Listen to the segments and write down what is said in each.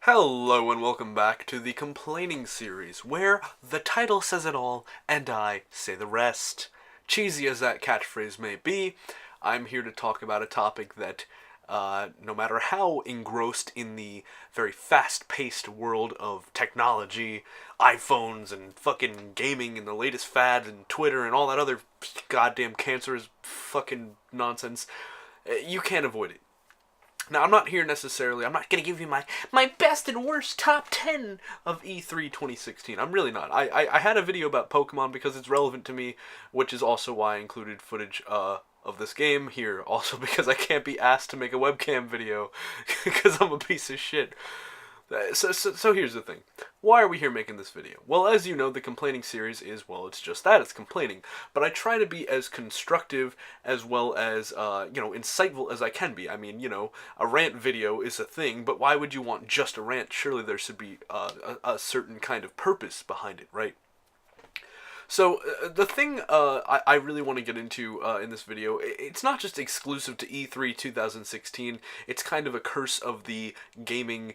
Hello and welcome back to the Complaining series, where the title says it all and I say the rest. Cheesy as that catchphrase may be, I'm here to talk about a topic that, no matter how engrossed in the very fast-paced world of technology, iPhones and fucking gaming and the latest fads and Twitter and all that other goddamn cancerous fucking nonsense, you can't avoid it. Now, I'm not here necessarily, I'm not going to give you my best and worst top 10 of E3 2016. I'm really not. I had a video about Pokemon because it's relevant to me, which is also why I included footage of this game here. Also because I can't be asked to make a webcam video because I'm a piece of shit. So here's the thing. Why are we here making this video? Well, as you know, the complaining series is, well, it's just that, it's complaining. But I try to be as constructive as well as, insightful as I can be. I mean, a rant video is a thing, but why would you want just a rant? Surely there should be a certain kind of purpose behind it, right? So, the thing I really want to get into in this video, it's not just exclusive to E3 2016, it's kind of a curse of the gaming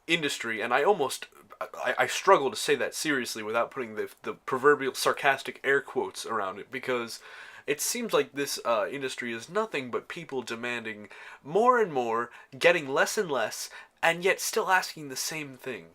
industry, and I struggle to say that seriously without putting the proverbial sarcastic air quotes around it, because it seems like this industry is nothing but people demanding more and more, getting less and less, and yet still asking the same thing.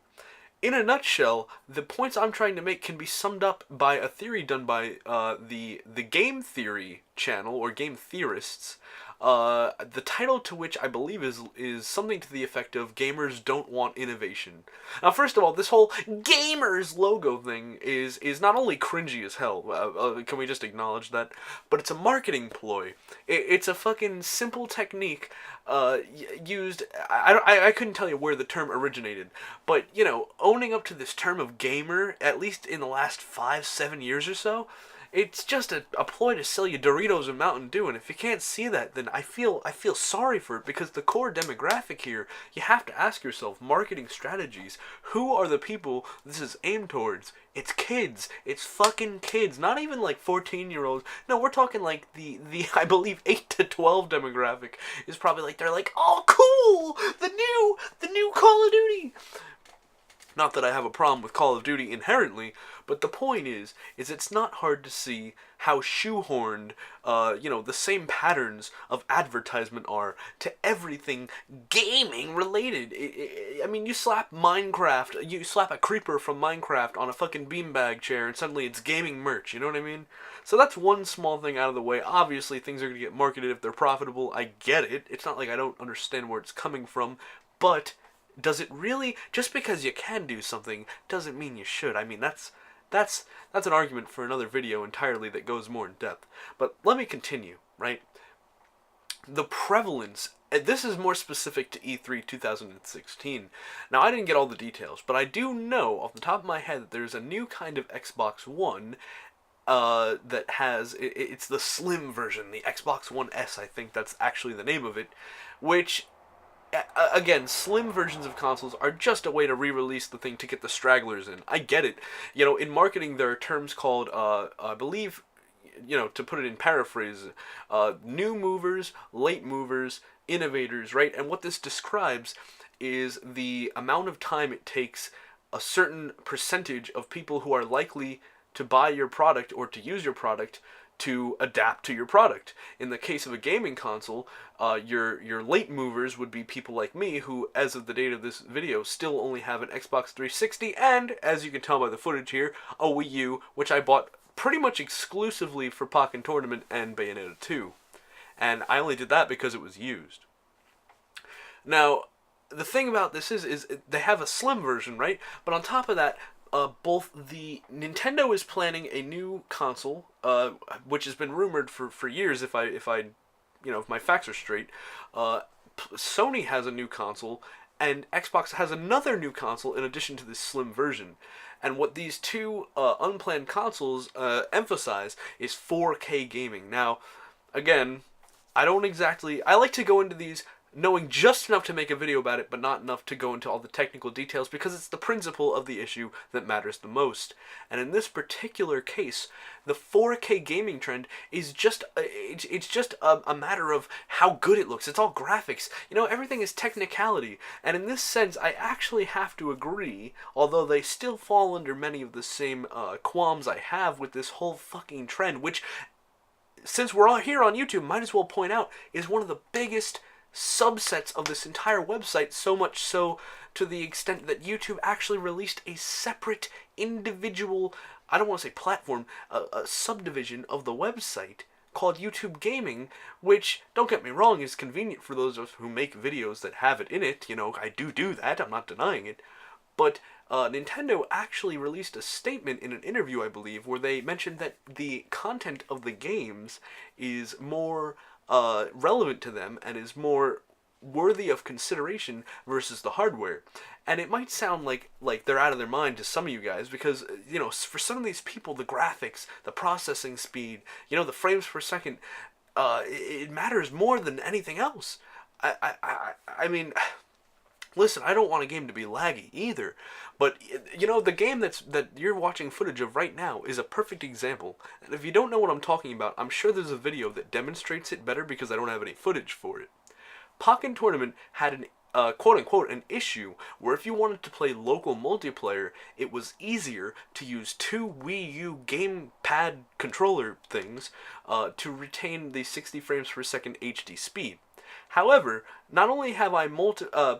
In a nutshell, the points I'm trying to make can be summed up by a theory done by the Game Theory channel, or Game Theorists, the title to which I believe is something to the effect of "Gamers Don't Want Innovation." Now, first of all, this whole gamers logo thing is not only cringy as hell, can we just acknowledge that, but it's a marketing ploy. It's a fucking simple technique used. I couldn't tell you where the term originated, but owning up to this term of gamer, at least in the last 5-7 years or so, it's just a ploy to sell you Doritos and Mountain Dew, and if you can't see that, then I feel sorry for it, because the core demographic here, you have to ask yourself, marketing strategies, who are the people this is aimed towards? It's kids. It's fucking kids. Not even like 14-year-olds. No, we're talking like the I believe 8 to 12 demographic is probably like, they're like, "Oh, cool! The new Call of Duty!" Not that I have a problem with Call of Duty inherently, but the point is it's not hard to see how shoehorned, the same patterns of advertisement are to everything gaming related. I mean, you slap a creeper from Minecraft on a fucking beanbag chair, and suddenly it's gaming merch, you know what I mean? So that's one small thing out of the way. Obviously, things are going to get marketed if they're profitable. I get it. It's not like I don't understand where it's coming from, but does it really? Just because you can do something doesn't mean you should. I mean, that's an argument for another video entirely that goes more in depth. But let me continue, right? The prevalence, this is more specific to E3 2016. Now, I didn't get all the details, but I do know off the top of my head that there's a new kind of Xbox One that has, it's the slim version, the Xbox One S, I think that's actually the name of it, which, again, slim versions of consoles are just a way to re-release the thing to get the stragglers in. I get it. In marketing, there are terms called, I believe, to put it in paraphrase, new movers, late movers, innovators, right? And what this describes is the amount of time it takes a certain percentage of people who are likely to buy your product or to use your product to adapt to your product. In the case of a gaming console, your late movers would be people like me who, as of the date of this video, still only have an Xbox 360 and, as you can tell by the footage here, a Wii U, which I bought pretty much exclusively for Pokken Tournament and Bayonetta 2. And I only did that because it was used. Now, the thing about this is they have a slim version, right? But on top of that, both the Nintendo is planning a new console, which has been rumored for years. If my facts are straight, Sony has a new console, and Xbox has another new console in addition to this slim version. And what these two unplanned consoles emphasize is 4K gaming. Now, again, I like to go into these knowing just enough to make a video about it, but not enough to go into all the technical details, because it's the principle of the issue that matters the most. And in this particular case, the 4K gaming trend is just it's just a matter of how good it looks. It's all graphics. You know, everything is technicality. And in this sense, I actually have to agree, although they still fall under many of the same qualms I have with this whole fucking trend, which, since we're all here on YouTube, might as well point out, is one of the biggest subsets of this entire website, so much so to the extent that YouTube actually released a separate individual, I don't want to say platform, a subdivision of the website called YouTube Gaming, which, don't get me wrong, is convenient for those of us who make videos that have it in it. You know, I do that, I'm not denying it. But Nintendo actually released a statement in an interview, I believe, where they mentioned that the content of the games is more relevant to them and is more worthy of consideration versus the hardware. And it might sound like they're out of their mind to some of you guys, because, you know, for some of these people, the graphics, the processing speed, you know, the frames per second, it matters more than anything else. I mean, listen, I don't want a game to be laggy either, but, you know, the game that you're watching footage of right now is a perfect example. And if you don't know what I'm talking about, I'm sure there's a video that demonstrates it better, because I don't have any footage for it. Pokken Tournament had an quote-unquote an issue where if you wanted to play local multiplayer, it was easier to use two Wii U gamepad controller things to retain the 60 frames per second HD speed. However, not only have I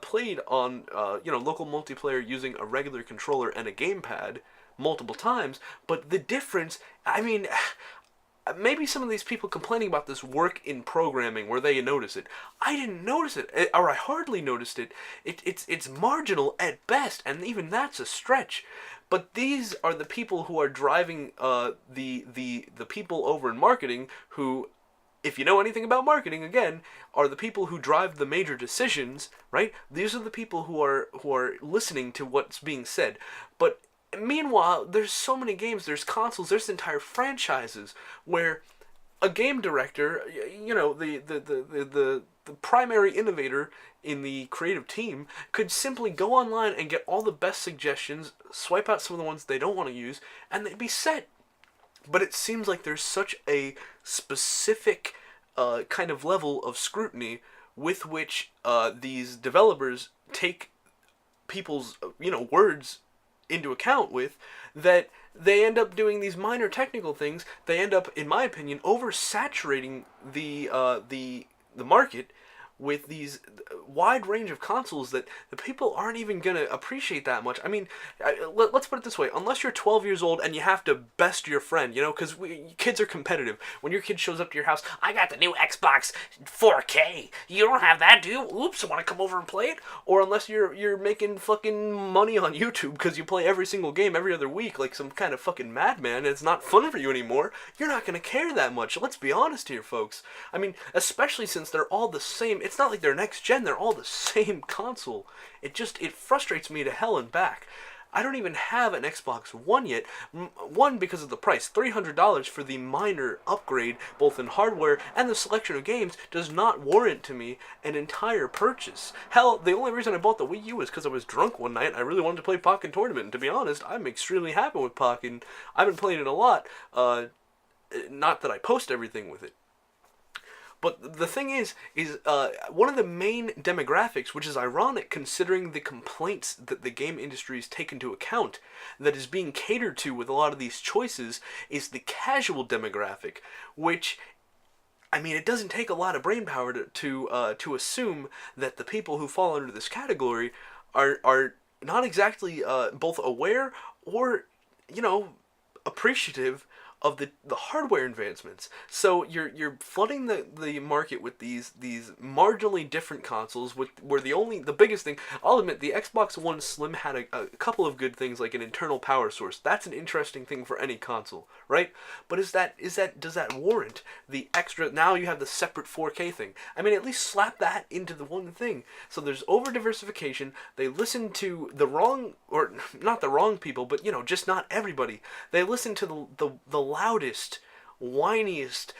played on local multiplayer using a regular controller and a gamepad multiple times, but the difference, I mean, maybe some of these people complaining about this work in programming where they notice it. I didn't notice it, or I hardly noticed it. It's marginal at best, and even that's a stretch. But these are the people who are driving the people over in marketing who, if you know anything about marketing, again, are the people who drive the major decisions, right? These are the people who are listening to what's being said. But meanwhile, there's so many games, there's consoles, there's entire franchises where a game director, you know, the primary innovator in the creative team, could simply go online and get all the best suggestions, swipe out some of the ones they don't want to use, and they'd be set. But it seems like there's such a specific kind of level of scrutiny with which these developers take people's, you know, words into account with, that they end up doing these minor technical things. They end up, in my opinion, oversaturating the market with these wide range of consoles that the people aren't even going to appreciate that much. I mean, let's put it this way. Unless you're 12 years old and you have to best your friend, you know, because kids are competitive. When your kid shows up to your house, I got the new Xbox 4K. You don't have that, do you? Oops, I want to come over and play it? Or unless you're making fucking money on YouTube because you play every single game every other week like some kind of fucking madman and it's not fun for you anymore, you're not going to care that much. Let's be honest here, folks. I mean, especially since they're all the same. It's not like they're next gen, they're all the same console. It frustrates me to hell and back. I don't even have an Xbox One yet. One, because of the price. $300 for the minor upgrade, both in hardware and the selection of games, does not warrant to me an entire purchase. Hell, the only reason I bought the Wii U was because I was drunk one night and I really wanted to play Pokken Tournament. And to be honest, I'm extremely happy with Pokken. I've been playing it a lot. Not that I post everything with it. But the thing is one of the main demographics, which is ironic considering the complaints that the game industry has taken into account, that is being catered to with a lot of these choices, is the casual demographic, which, I mean, it doesn't take a lot of brain power to assume that the people who fall under this category are not exactly both aware or, you know, appreciative of the hardware advancements. So you're flooding the market with these marginally different consoles, where the biggest thing, I'll admit, the Xbox One Slim had a couple of good things, like an internal power source. That's an interesting thing for any console, right? But does that warrant the extra? Now you have the separate 4K thing. I mean, at least slap that into the one thing. So there's over diversification. They listen to the wrong, or not the wrong people, but, you know, just not everybody. They listen to the loudest, whiniest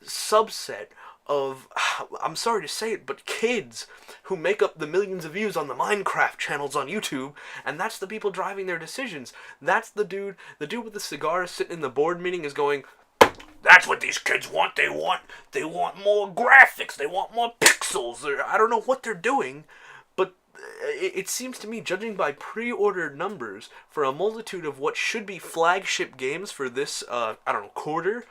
subset I'm sorry to say it, but kids who make up the millions of views on the Minecraft channels on YouTube, and that's the people driving their decisions. That's the dude with the cigar sitting in the board meeting is going, that's what these kids want. They want more graphics. They want more pixels. I don't know what they're doing, but it seems to me, judging by pre-order numbers for a multitude of what should be flagship games for this, quarter,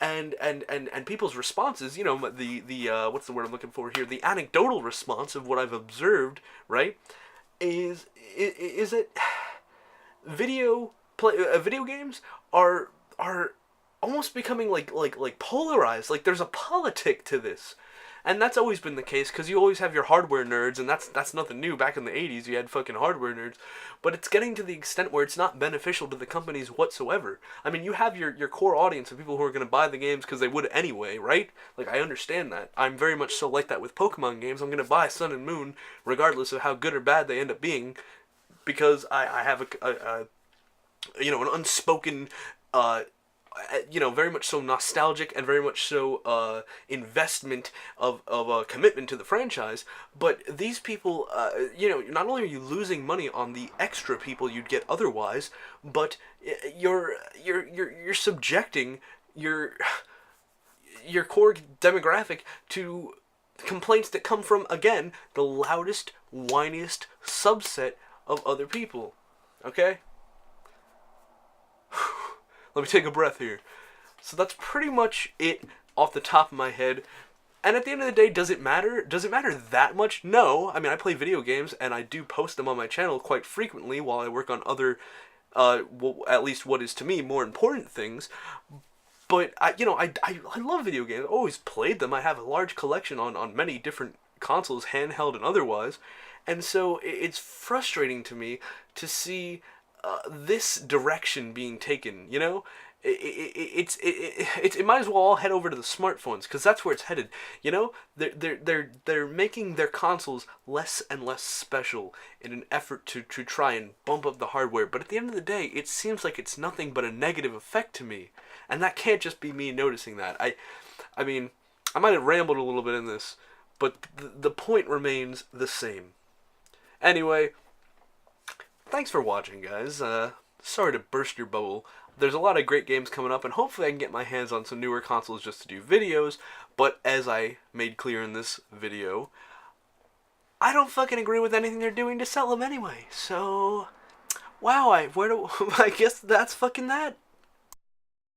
and people's responses, the what's the word I'm looking for here? The anecdotal response of what I've observed, right, is that video games are almost becoming like polarized. Like there's a politic to this. And that's always been the case, because you always have your hardware nerds, and that's nothing new. Back in the 80s, you had fucking hardware nerds. But it's getting to the extent where it's not beneficial to the companies whatsoever. I mean, you have your core audience of people who are going to buy the games because they would anyway, right? Like, I understand that. I'm very much so like that with Pokemon games. I'm going to buy Sun and Moon, regardless of how good or bad they end up being, because I have an unspoken very much so nostalgic and very much so investment of commitment to the franchise. But these people, not only are you losing money on the extra people you'd get otherwise, but you're subjecting your core demographic to complaints that come from, again, the loudest, whiniest subset of other people. Okay? Let me take a breath here. So that's pretty much it off the top of my head. And at the end of the day, does it matter? Does it matter that much? No. I mean, I play video games, and I do post them on my channel quite frequently while I work on other, at least what is to me more important things. But, I love video games. I've always played them. I have a large collection on many different consoles, handheld and otherwise. And so it's frustrating to me to see this direction being taken. It might as well all head over to the smartphones, because that's where it's headed. They're making their consoles less and less special in an effort to try and bump up the hardware. But at the end of the day, it seems like it's nothing but a negative effect to me, and that can't just be me noticing that. I mean, I might have rambled a little bit in this, but the point remains the same. Anyway, thanks for watching, guys. Sorry to burst your bubble. There's a lot of great games coming up, and hopefully I can get my hands on some newer consoles just to do videos. But as I made clear in this video, I don't fucking agree with anything they're doing to sell them anyway. So, wow, I guess that's fucking that.